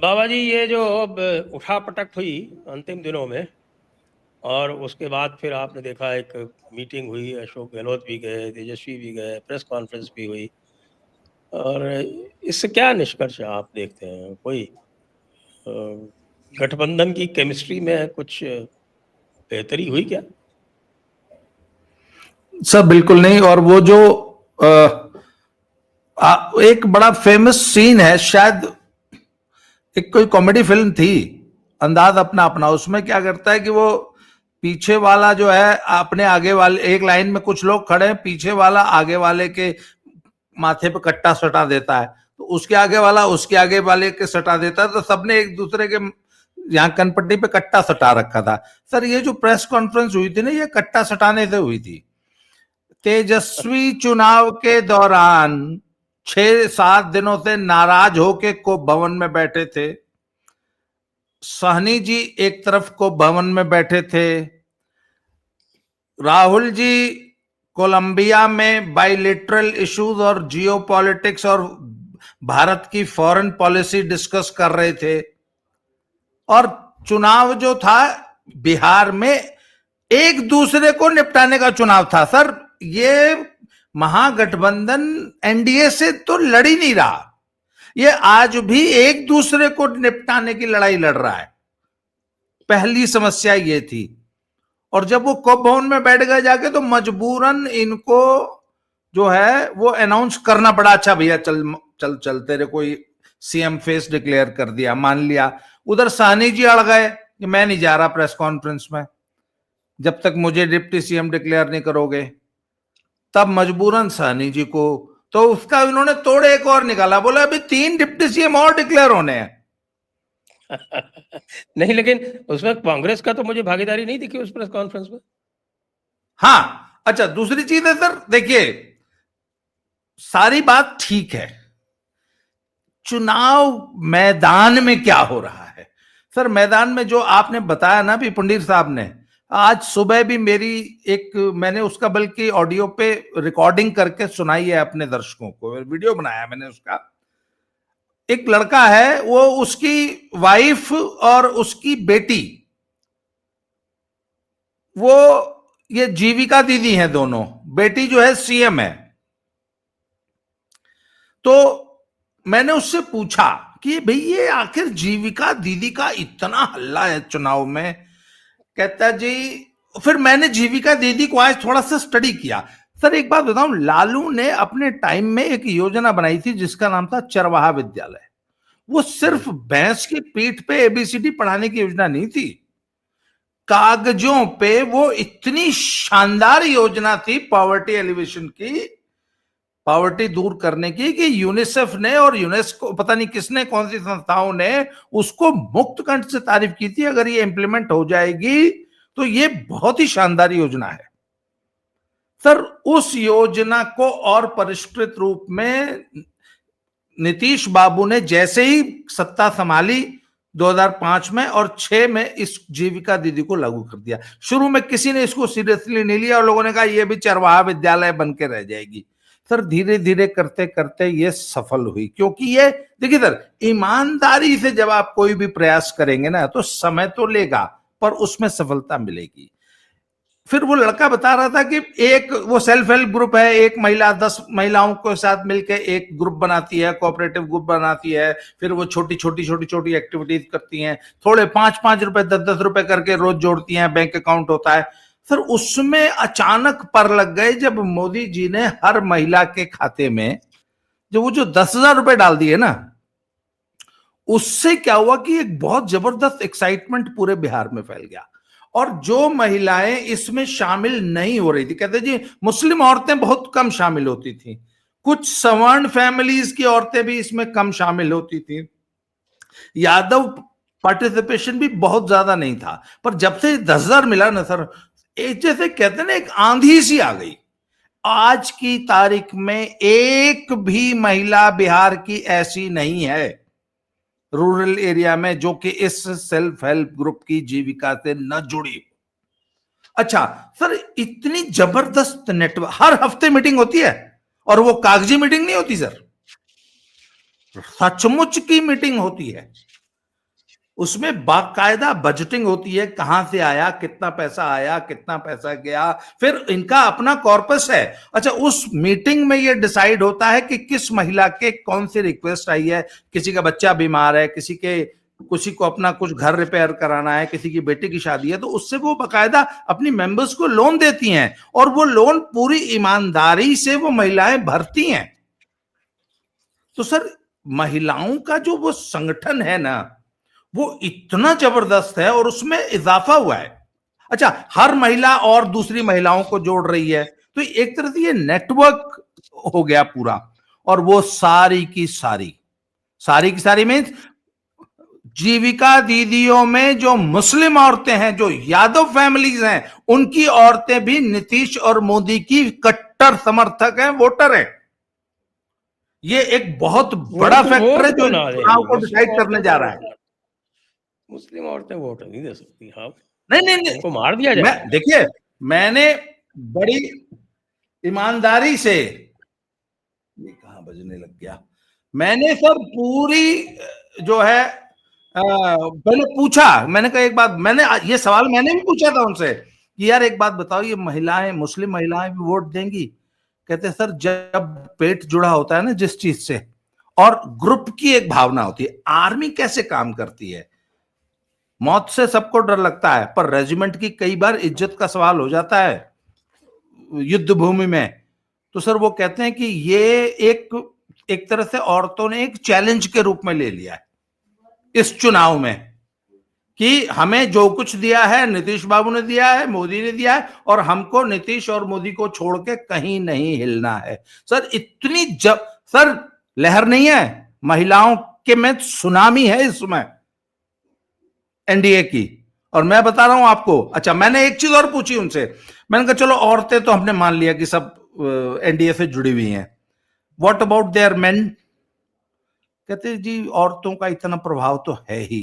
बाबा जी, ये जो अब उठापटक हुई अंतिम दिनों में, और उसके बाद फिर आपने देखा एक मीटिंग हुई, अशोक गहलोत भी गए, तेजस्वी भी गए, प्रेस कॉन्फ्रेंस भी हुई, और इससे क्या निष्कर्ष आप देखते हैं? कोई अ, गठबंधन की केमिस्ट्री में कुछ बेहतरी हुई क्या? सर बिल्कुल नहीं। और वो जो एक बड़ा फेमस सीन है, शायद एक कोई कॉमेडी फिल्म थी, अंदाज अपना अपना। उसमें क्या करता है कि वो पीछे वाला जो है अपने आगे वाले, एक लाइन में कुछ लोग खड़े हैं, पीछे वाला आगे वाले के माथे पे कट्टा सटा देता है, तो उसके आगे वाला उसके आगे वाले के सटा देता है, तो सबने एक दूसरे के यहाँ कनपट्टी पे कट्टा सटा रखा था। सर ये जो प्रेस कॉन्फ्रेंस हुई थी ना, ये कट्टा सटाने से हुई थी। तेजस्वी चुनाव के दौरान 6-7 दिनों से नाराज होके को भवन में बैठे थे। सहनी जी एक तरफ को भवन में बैठे थे, राहुल जी कोलंबिया में बाइलेटरल इश्यूज और जियोपॉलिटिक्स और भारत की फॉरेन पॉलिसी डिस्कस कर रहे थे, और चुनाव जो था बिहार में एक दूसरे को निपटाने का चुनाव था। सर ये महागठबंधन एनडीए से तो लड़ ही नहीं रहा, ये आज भी एक दूसरे को निपटाने की लड़ाई लड़ रहा है। पहली समस्या ये थी। और जब वो कप भवन में बैठ गए जाके, तो मजबूरन इनको जो है वो अनाउंस करना पड़ा, अच्छा भैया चल चल चल तेरे कोई सीएम फेस डिक्लेयर कर दिया, मान लिया। उधर साहनी जी अड़ गए कि मैं नहीं जा रहा प्रेस कॉन्फ्रेंस में जब तक मुझे डिप्टी सीएम डिक्लेयर नहीं करोगे। तब मजबूरन साहनी जी को, तो उसका इन्होंने तोड़ एक और निकाला, बोला अभी 3 डिप्टी सीएम और डिक्लेयर होने हैं। नहीं, लेकिन उसमें कांग्रेस का तो मुझे भागीदारी नहीं दिखी उस प्रेस कॉन्फ्रेंस में। हाँ अच्छा, दूसरी चीज है सर, देखिए सारी बात ठीक है, चुनाव मैदान में क्या हो रहा है। सर मैदान में जो आपने बताया ना भी पंडित साहब ने, आज सुबह भी मेरी एक, मैंने उसका बल्कि ऑडियो पे रिकॉर्डिंग करके सुनाई है अपने दर्शकों को, वीडियो बनाया मैंने उसका। एक लड़का है, वो उसकी वाइफ और उसकी बेटी, वो ये जीविका दीदी हैं दोनों, बेटी जो है सीएम है। तो मैंने उससे पूछा कि भाई ये आखिर जीविका दीदी का इतना हल्ला है चुनाव में। कहता जी, फिर मैंने जीविका दीदी को आज थोड़ा सा स्टडी किया। सर एक बात बताऊं, लालू ने अपने टाइम में एक योजना बनाई थी जिसका नाम था चरवाहा विद्यालय। वो सिर्फ भैंस की पीठ पे एबीसीडी पढ़ाने की योजना नहीं थी, कागजों पे वो इतनी शानदार योजना थी पॉवर्टी एलिवेशन की, पॉवर्टी दूर करने की, कि यूनिसेफ ने और यूनेस्को, पता नहीं किसने, कौन सी संस्थाओं ने उसको मुक्त कंठ से तारीफ की थी। अगर ये इंप्लीमेंट हो जाएगी तो ये बहुत ही शानदार योजना है। सर उस योजना को और परिष्कृत रूप में नीतीश बाबू ने जैसे ही सत्ता संभाली 2005 में और 6 में इस जीविका दीदी को लागू कर दिया। शुरू में किसी ने इसको सीरियसली नहीं लिया और लोगों ने कहा ये भी चरवाहा विद्यालय बन के रह जाएगी। सर धीरे धीरे करते करते ये सफल हुई, क्योंकि ये देखिए सर, ईमानदारी से जब आप कोई भी प्रयास करेंगे ना तो समय तो लेगा पर उसमें सफलता मिलेगी। फिर वो लड़का बता रहा था कि एक वो सेल्फ हेल्प ग्रुप है, एक महिला 10 महिलाओं के साथ मिलकर एक ग्रुप बनाती है, कोऑपरेटिव ग्रुप बनाती है, फिर वो छोटी छोटी एक्टिविटीज करती हैं, थोड़े 5-5 रुपए 10-10 रुपए करके रोज जोड़ती हैं, बैंक अकाउंट होता है। सर उसमें अचानक पर लग गए जब मोदी जी ने हर महिला के खाते में जो वो जो 10,000 रुपए डाल दिए ना, उससे क्या हुआ कि एक बहुत जबरदस्त एक्साइटमेंट पूरे बिहार में फैल गया। और जो महिलाएं इसमें शामिल नहीं हो रही थी, कहते जी मुस्लिम औरतें बहुत कम शामिल होती थी, कुछ सवर्ण फैमिलीज की औरतें भी इसमें कम शामिल होती थी, यादव पार्टिसिपेशन भी बहुत ज्यादा नहीं था। पर जब से 10,000 मिला ना सर, एक जैसे कहते ना एक आंधी सी आ गई। आज की तारीख में एक भी महिला बिहार की ऐसी नहीं है रूरल एरिया में जो कि इस सेल्फ हेल्प ग्रुप की जीविका से न जुड़ी। अच्छा सर, इतनी जबरदस्त नेटवर्क, हर हफ्ते मीटिंग होती है, और वो कागजी मीटिंग नहीं होती सर, सचमुच की मीटिंग होती है। उसमें बाकायदा बजटिंग होती है, कहां से आया, कितना पैसा गया, फिर इनका अपना कॉर्पस है। अच्छा, उस मीटिंग में ये डिसाइड होता है कि किस महिला के कौन सी रिक्वेस्ट आई है, किसी का बच्चा बीमार है, किसी को अपना कुछ घर रिपेयर कराना है, किसी की बेटी की शादी है, तो उससे वो बाकायदा अपनी मेंबर्स को लोन देती हैं, और वो लोन पूरी ईमानदारी से वो महिलाएं भरती हैं। तो सर, महिलाओं का जो वो संगठन है ना, वो इतना जबरदस्त है, और उसमें इजाफा हुआ है। अच्छा, हर महिला और दूसरी महिलाओं को जोड़ रही है, तो एक तरह से ये नेटवर्क हो गया पूरा। और वो सारी की सारी मीन्स जीविका दीदियों में जो मुस्लिम औरतें हैं, जो यादव फैमिलीज हैं, उनकी औरतें भी नीतीश और मोदी की कट्टर समर्थक हैं, वोटर हैं। ये एक बहुत बड़ा फैक्टर है जो चुनाव को डिसाइड करने जा रहा है। मुस्लिम औरतें वोट नहीं दे सकती। हाँ, नहीं, उनको मार दिया जाए। देखिए, मैंने बड़ी ईमानदारी से, ये कहां बजने लग गया, मैंने सर पूरी जो है मैंने पूछा, मैंने कहा एक बात, मैंने ये सवाल मैंने भी पूछा था उनसे कि यार एक बात बताओ, ये महिलाएं, मुस्लिम महिलाएं भी वोट देंगी? कहते सर, जब पेट जुड़ा होता है ना जिस चीज से, और ग्रुप की एक भावना होती है, आर्मी कैसे काम करती है, मौत से सबको डर लगता है, पर रेजिमेंट की कई बार इज्जत का सवाल हो जाता है युद्ध भूमि में। तो सर वो कहते हैं कि ये एक तरह से औरतों ने एक चैलेंज के रूप में ले लिया है इस चुनाव में, कि हमें जो कुछ दिया है नीतीश बाबू ने दिया है, मोदी ने दिया है, और हमको नीतीश और मोदी को छोड़ के कहीं नहीं हिलना है। सर इतनी सर लहर नहीं है महिलाओं के में, सुनामी है इस समय एनडीए की। और मैं बता रहा हूं आपको, अच्छा मैंने एक चीज और पूछी उनसे, मैंने कहा चलो औरतें तो हमने मान लिया कि सब एनडीए से जुड़ी हुई हैं, व्हाट अबाउट देयर मेन? कहते जी औरतों का इतना प्रभाव तो है ही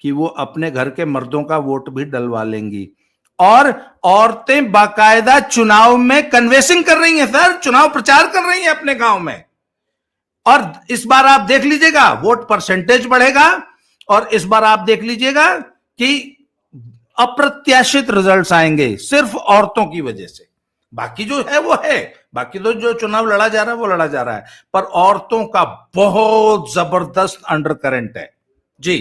कि वो अपने घर के मर्दों का वोट भी डलवा लेंगी, और औरतें बाकायदा चुनाव में कन्वेंसिंग कर रही हैं सर, चुनाव प्रचार कर रही हैं अपने गांव में। और इस बार आप देख लीजिएगा वोट परसेंटेज बढ़ेगा, और इस बार आप देख लीजिएगा कि अप्रत्याशित रिजल्ट्स आएंगे सिर्फ औरतों की वजह से। बाकी जो है वो है, बाकी तो जो चुनाव लड़ा जा रहा है वो लड़ा जा रहा है, पर औरतों का बहुत जबरदस्त अंडर करंट है जी।